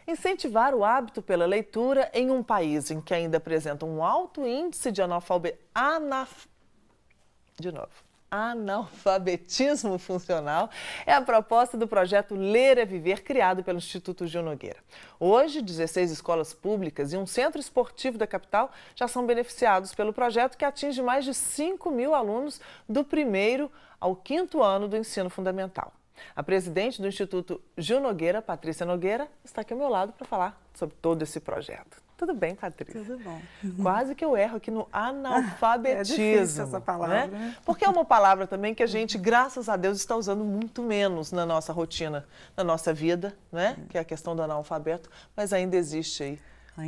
Incentivar o hábito pela leitura em um país em que ainda apresenta um alto índice de analfabetismo funcional é a proposta do projeto Ler é Viver, criado pelo Instituto Gil Nogueira. Hoje, 16 escolas públicas e um centro esportivo da capital já são beneficiados pelo projeto, que atinge mais de 5.000 alunos do primeiro ao quinto ano do ensino fundamental. A presidente do Instituto Gil Nogueira, Patrícia Nogueira, está aqui ao meu lado para falar sobre todo esse projeto. Tudo bem, Patrícia? Tudo bom. Quase que eu erro aqui no analfabetismo. É difícil essa palavra, né? Porque é uma palavra também que a gente, graças a Deus, está usando muito menos na nossa rotina, na nossa vida, né? Que é a questão do analfabeto, mas ainda existe aí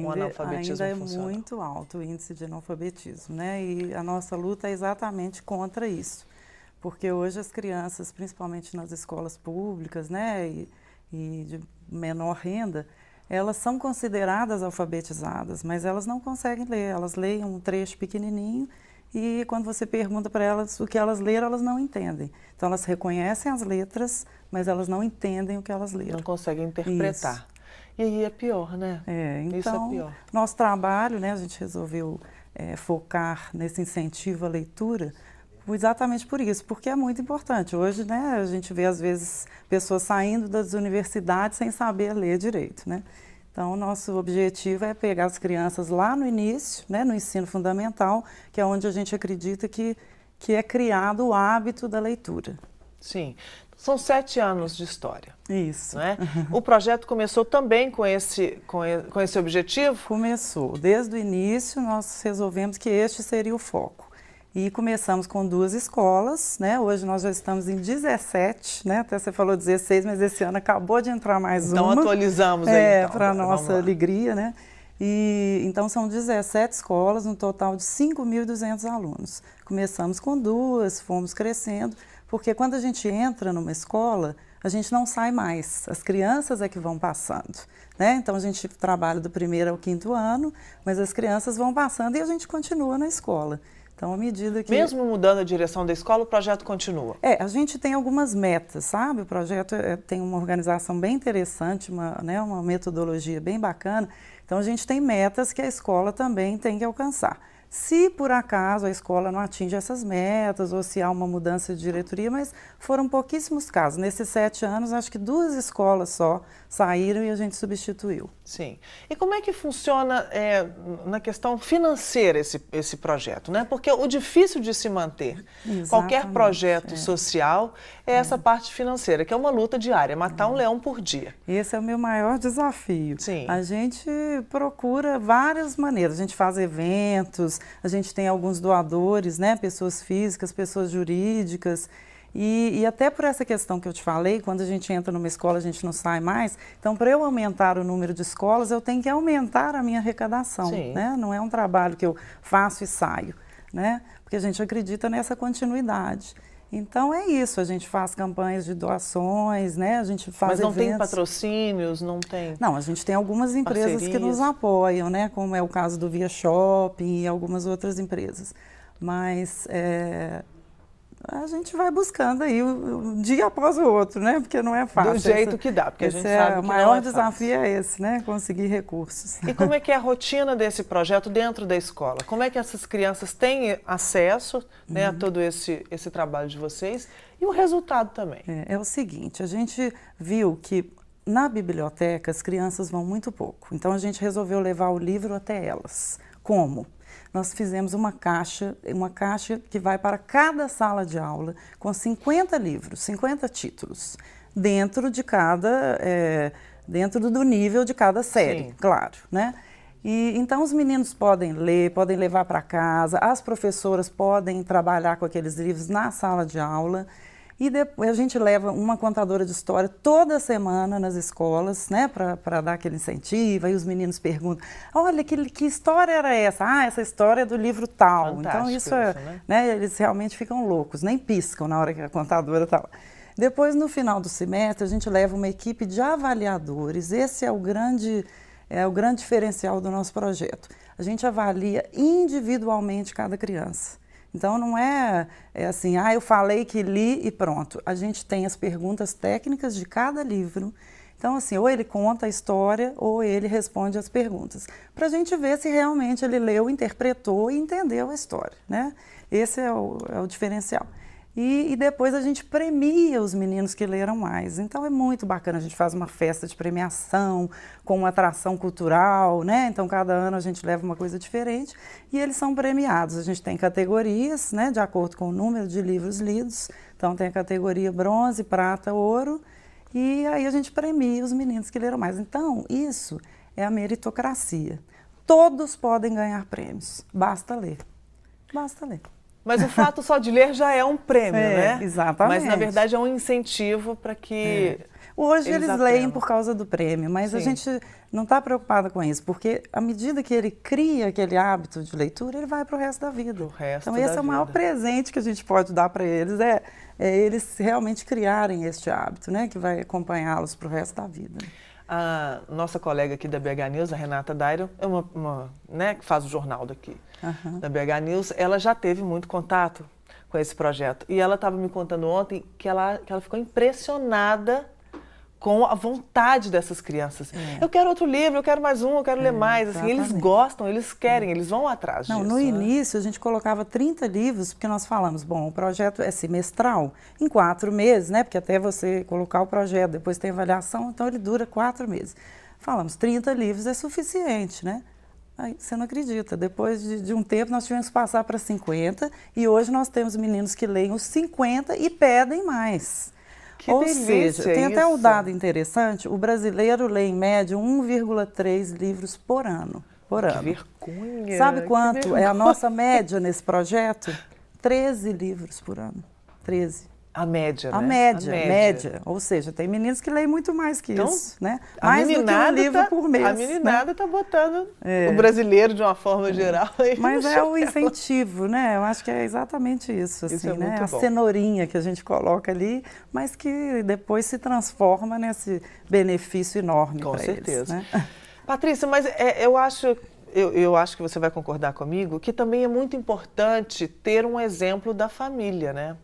um analfabetismo ainda funcional. É muito alto o índice de analfabetismo, né? E a nossa luta é exatamente contra isso. Porque hoje as crianças, principalmente nas escolas públicas, né, e de menor renda, elas são consideradas alfabetizadas, mas elas não conseguem ler. Elas leem um trecho pequenininho e quando você pergunta para elas o que elas leram, elas não entendem. Então elas reconhecem as letras, mas elas não entendem o que elas leram. Não conseguem interpretar. Isso. E aí é pior, né? Então, isso é pior. Nosso trabalho, né, a gente resolveu focar nesse incentivo à leitura, exatamente por isso, porque é muito importante. Hoje, né, a gente vê, às vezes, pessoas saindo das universidades sem saber ler direito, né? Então, o nosso objetivo é pegar as crianças lá no início, né, no ensino fundamental, que é onde a gente acredita que é criado o hábito da leitura. Sim. São 7 anos de história. Isso. Não é? O projeto começou também com esse objetivo? Começou. Desde o início, nós resolvemos que este seria o foco. E começamos com 2 escolas, né? Hoje nós já estamos em 17, né? Até você falou 16, mas esse ano acabou de entrar mais então, uma. Então atualizamos aí. Então, para nossa alegria, né? E então são 17 escolas, um total de 5.200 alunos. Começamos com 2, fomos crescendo, porque quando a gente entra numa escola, a gente não sai mais, as crianças é que vão passando, né? Então a gente trabalha do primeiro ao quinto ano, mas as crianças vão passando e a gente continua na escola. Então, à medida que... Mesmo mudando a direção da escola, o projeto continua? A gente tem algumas metas, sabe? O projeto tem uma organização bem interessante, uma metodologia bem bacana. Então, a gente tem metas que a escola também tem que alcançar. Se, por acaso, a escola não atinge essas metas ou se há uma mudança de diretoria, mas foram pouquíssimos casos. Nesses 7 anos, acho que 2 escolas só saíram e a gente substituiu. Sim. E como é que funciona na questão financeira esse projeto, né? Porque o difícil de se manter qualquer projeto social é essa parte financeira, que é uma luta diária, matar um leão por dia. Esse é o meu maior desafio. Sim. A gente procura várias maneiras, a gente faz eventos, a gente tem alguns doadores, né? Pessoas físicas, pessoas jurídicas. E até por essa questão que eu te falei, quando a gente entra numa escola, a gente não sai mais. Então, para eu aumentar o número de escolas, eu tenho que aumentar a minha arrecadação. Né? Não é um trabalho que eu faço e saio, né? Porque a gente acredita nessa continuidade. Então, é isso. A gente faz campanhas de doações, né? A gente faz Mas não eventos. tem patrocínios, não tem... Não, a gente tem algumas empresas que nos apoiam, né? Como é o caso do Via Shopping e algumas outras empresas. Mas... a gente vai buscando aí um dia após o outro, né? Porque não é fácil. Do jeito que dá, porque a gente sabe que o maior desafio é esse, né? Conseguir recursos. E como é que é a rotina desse projeto dentro da escola? Como é que essas crianças têm acesso, né, a todo esse trabalho de vocês e o resultado também? É o seguinte, a gente viu que na biblioteca as crianças vão muito pouco. Então a gente resolveu levar o livro até elas. Como? Nós fizemos uma caixa que vai para cada sala de aula com 50 livros, 50 títulos, dentro do nível de cada série, Sim. Claro, né? E então os meninos podem ler, podem levar para casa, as professoras podem trabalhar com aqueles livros na sala de aula. E depois a gente leva uma contadora de história toda semana nas escolas, né, para dar aquele incentivo. Aí os meninos perguntam, olha, que história era essa? Ah, essa história é do livro tal. Fantástico então isso né? Eles realmente ficam loucos, nem piscam na hora que a contadora está lá. Depois, no final do semestre, a gente leva uma equipe de avaliadores. Esse é o grande diferencial do nosso projeto. A gente avalia individualmente cada criança. Então, não é assim, eu falei que li e pronto. A gente tem as perguntas técnicas de cada livro. Então, assim, ou ele conta a história ou ele responde as perguntas, para a gente ver se realmente ele leu, interpretou e entendeu a história, né? Esse é o diferencial. E depois a gente premia os meninos que leram mais. Então é muito bacana, a gente faz uma festa de premiação com uma atração cultural, né? Então cada ano a gente leva uma coisa diferente e eles são premiados. A gente tem categorias, né? De acordo com o número de livros lidos. Então tem a categoria bronze, prata, ouro e aí a gente premia os meninos que leram mais. Então isso é a meritocracia. Todos podem ganhar prêmios, basta ler. Basta ler. Mas o fato só de ler já é um prêmio, né? Exatamente. Mas, na verdade, é um incentivo para que Hoje eles leem aprendam. por causa do prêmio, mas Sim. a gente não está preocupada com isso, porque à medida que ele cria aquele hábito de leitura, ele vai para o resto da vida. Então, esse é o maior presente que a gente pode dar para eles, é eles realmente criarem este hábito, né? Que vai acompanhá-los para o resto da vida. A nossa colega aqui da BH News, a Renata Dairo, é né, que faz o jornal daqui, da BH News, ela já teve muito contato com esse projeto. E ela estava me contando ontem que ela ficou impressionada com a vontade dessas crianças. Eu quero outro livro, eu quero mais um, eu quero ler mais. Assim, eles gostam, eles querem, eles vão atrás disso. No início, a gente colocava 30 livros, porque nós falamos, bom, o projeto é semestral, em 4 meses, né? Porque até você colocar o projeto, depois tem avaliação, então ele dura 4 meses. Falamos, 30 livros é suficiente, né? Aí, você não acredita, depois de um tempo nós tivemos que passar para 50 e hoje nós temos meninos que leem os 50 e pedem mais. Ou seja, tem até um dado interessante, o brasileiro lê em média 1,3 livros por ano. Que vergonha! Sabe quanto é a nossa média nesse projeto? 13 livros por ano. 13. A média, né? A média. Ou seja, tem meninos que leem muito mais que isso, né? Mais do que um livro por mês. A meninada está botando o brasileiro, de uma forma geral. Mas é o incentivo, né? Eu acho que é exatamente isso, assim, é né? muito a bom. Cenourinha que a gente coloca ali, mas que depois se transforma nesse benefício enorme para eles. Com certeza. Né? Patrícia, mas eu acho que você vai concordar comigo que também é muito importante ter um exemplo da família, né?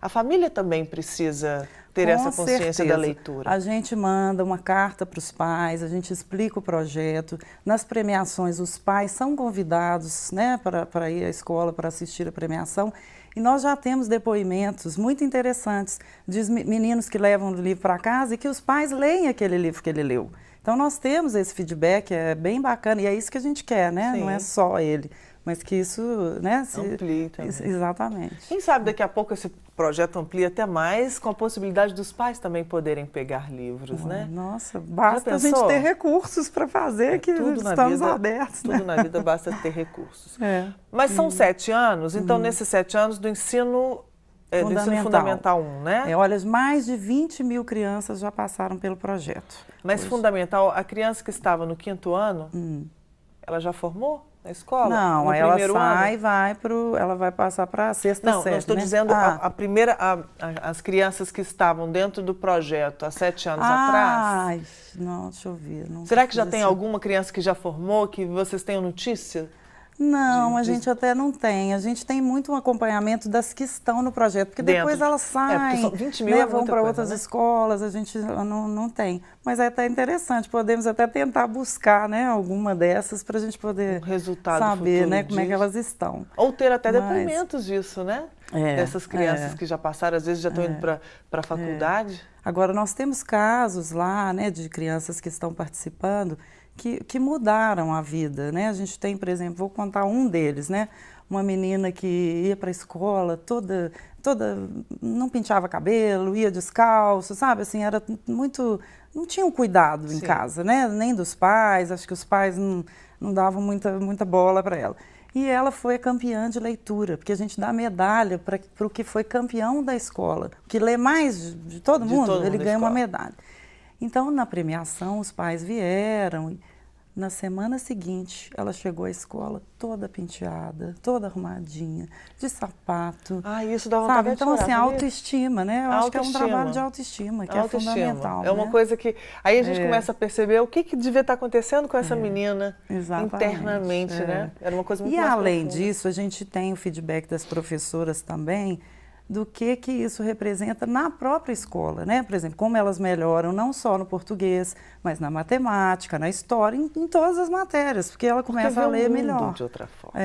A família também precisa ter essa consciência da leitura. A gente manda uma carta para os pais, a gente explica o projeto. Nas premiações, os pais são convidados, né, para ir à escola para assistir a premiação. E nós já temos depoimentos muito interessantes de meninos que levam o livro para casa e que os pais leem aquele livro que ele leu. Então, nós temos esse feedback, é bem bacana, e é isso que a gente quer, né? Sim. Não é só ele, mas que isso, né? Amplie também. Exatamente. Quem sabe daqui a pouco esse projeto amplia até mais, com a possibilidade dos pais também poderem pegar livros, né? Nossa, basta a gente ter recursos para fazer, que estamos abertos. Tudo na vida basta ter recursos. Mas são 7 anos, então nesses 7 anos do ensino fundamental 1, né? Olha, mais de 20 mil crianças já passaram pelo projeto. Mas fundamental, a criança que estava no 5º ano, ela já formou na escola? Não, no ela primeiro sai ano? ela vai passar para a 6ª série. Não, estou dizendo as crianças que estavam dentro do projeto há 7 anos atrás. Não, deixa eu ver. Será que já tem alguma criança que já formou, que vocês tenham notícia? Não, a gente até não tem. A gente tem muito um acompanhamento das que estão no projeto, porque depois elas saem, são 20 mil, vão para outras escolas, a gente não tem. Mas é até interessante, podemos até tentar buscar, né, alguma dessas para a gente poder saber, né, como é que elas estão. Ou ter até depoimentos disso, né? Dessas crianças que já passaram, às vezes já estão indo para a faculdade. Agora, nós temos casos lá, né, de crianças que estão participando que mudaram a vida, né? A gente tem, por exemplo, vou contar um deles, né? Uma menina que ia para a escola toda não pintava cabelo, ia descalço, sabe? Assim, era muito, não tinha um cuidado em casa, né? Nem dos pais, acho que os pais não davam muita bola para ela. E ela foi campeã de leitura, porque a gente dá medalha para o que foi campeão da escola, que lê mais de todo mundo, ele ganha uma medalha. Então, na premiação, os pais vieram e na semana seguinte, ela chegou à escola toda penteada, toda arrumadinha, de sapato. Isso dá vontade de Então, chorar, assim, a autoestima, né? Eu acho que é um trabalho de autoestima, que é fundamental. É uma coisa que... Aí a gente começa a perceber o que devia estar acontecendo com essa menina internamente, né? Era uma coisa muito mais além profunda. disso, a gente tem o feedback das professoras também, do que isso representa na própria escola, né? Por exemplo, como elas melhoram não só no português, mas na matemática, na história, em todas as matérias, porque ela começa a ler melhor. De outra forma.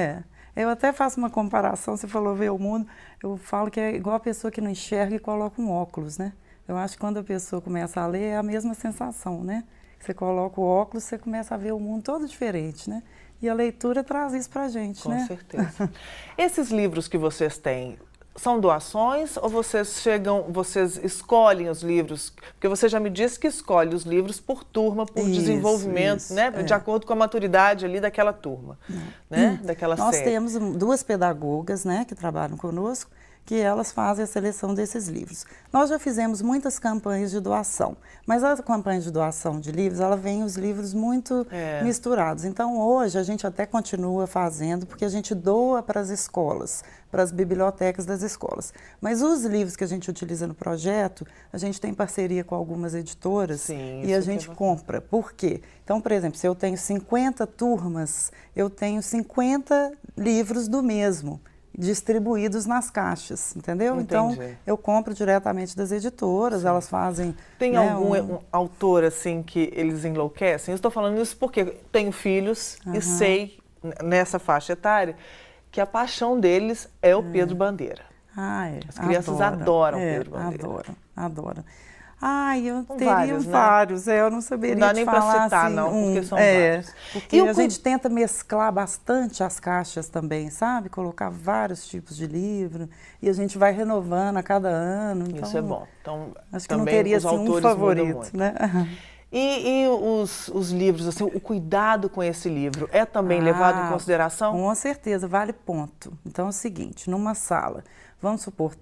Eu até faço uma comparação, você falou ver o mundo, eu falo que é igual a pessoa que não enxerga e coloca um óculos, né? Eu acho que quando a pessoa começa a ler é a mesma sensação, né? Você coloca o óculos, você começa a ver o mundo todo diferente, né? E a leitura traz isso pra gente, né? Com certeza. Esses livros que vocês têm, são doações ou vocês escolhem os livros? Porque você já me disse que escolhe os livros por turma, por desenvolvimento, né? De acordo com a maturidade ali daquela turma, né? Daquela Nós série. temos 2 pedagogas, né, que trabalham conosco, que elas fazem a seleção desses livros. Nós já fizemos muitas campanhas de doação, mas a campanha de doação de livros, ela vem os livros muito misturados. Então, hoje, a gente até continua fazendo, porque a gente doa para as escolas, para as bibliotecas das escolas. Mas os livros que a gente utiliza no projeto, a gente tem parceria com algumas editoras e a gente compra. Por quê? Então, por exemplo, se eu tenho 50 turmas, eu tenho 50 livros do mesmo, distribuídos nas caixas, entendeu? Entendi. Então, eu compro diretamente das editoras, elas fazem... Tem algum autor, assim, que eles enlouquecem? Eu estou falando isso porque tenho filhos e sei, nessa faixa etária, que a paixão deles é o Pedro Bandeira. As crianças adoram Pedro Bandeira. Adoram. Eu São teria vários, eu não saberia te falar. Não dá nem para citar, assim, não, porque são vários. Porque a gente tenta mesclar bastante as caixas também, sabe? Colocar vários tipos de livro e a gente vai renovando a cada ano. Então, isso é bom. Então, acho que não teria assim, um favorito, né? E os livros, assim, o cuidado com esse livro é também levado em consideração? Com certeza, vale ponto. Então é o seguinte, numa sala, vamos supor,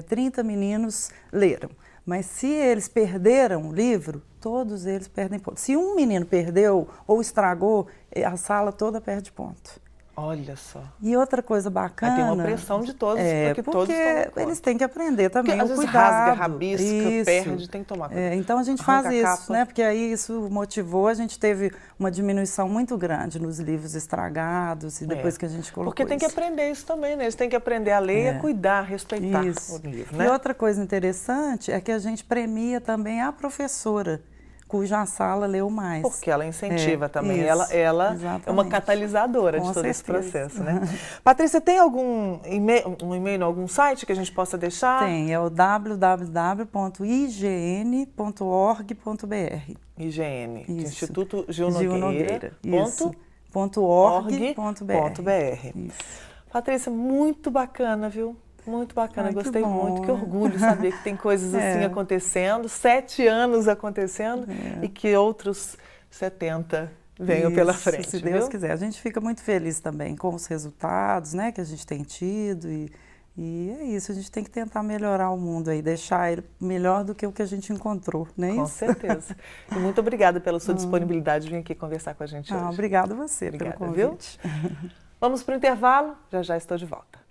30 meninos leram. Mas se eles perderam o livro, todos eles perdem ponto. Se um menino perdeu ou estragou, a sala toda perde ponto. Olha só. E outra coisa bacana... Tem uma pressão de todos, porque todos tomam conta. Eles têm que aprender também porque, o cuidado. Rasga, rabisca, perde, tem que tomar conta. Então a gente faz isso, né? Porque aí isso motivou, a gente teve uma diminuição muito grande nos livros estragados e depois que a gente colocou porque tem que aprender isso também, né? Eles têm que aprender a ler e a cuidar, a respeitar o livro, né? E outra coisa interessante é que a gente premia também a professora, cuja sala leu mais. Porque ela incentiva também, ela é uma catalisadora de todo esse processo, né? Patrícia, tem algum e-mail, algum site que a gente possa deixar? Tem, é o www.ign.org.br. IGN, Instituto Gil Nogueira. .org.br. Patrícia, muito bacana, viu? Muito bacana, gostei muito, que orgulho saber que tem coisas assim acontecendo, 7 anos acontecendo e que outros 70 venham pela frente. Se Deus quiser. A gente fica muito feliz também com os resultados, né, que a gente tem tido e é isso, a gente tem que tentar melhorar o mundo aí, deixar ele melhor do que o que a gente encontrou, não é isso? Com certeza. E muito obrigada pela sua disponibilidade de vir aqui conversar com a gente hoje. Obrigada a você pelo convite. Viu? Vamos para o intervalo, já estou de volta.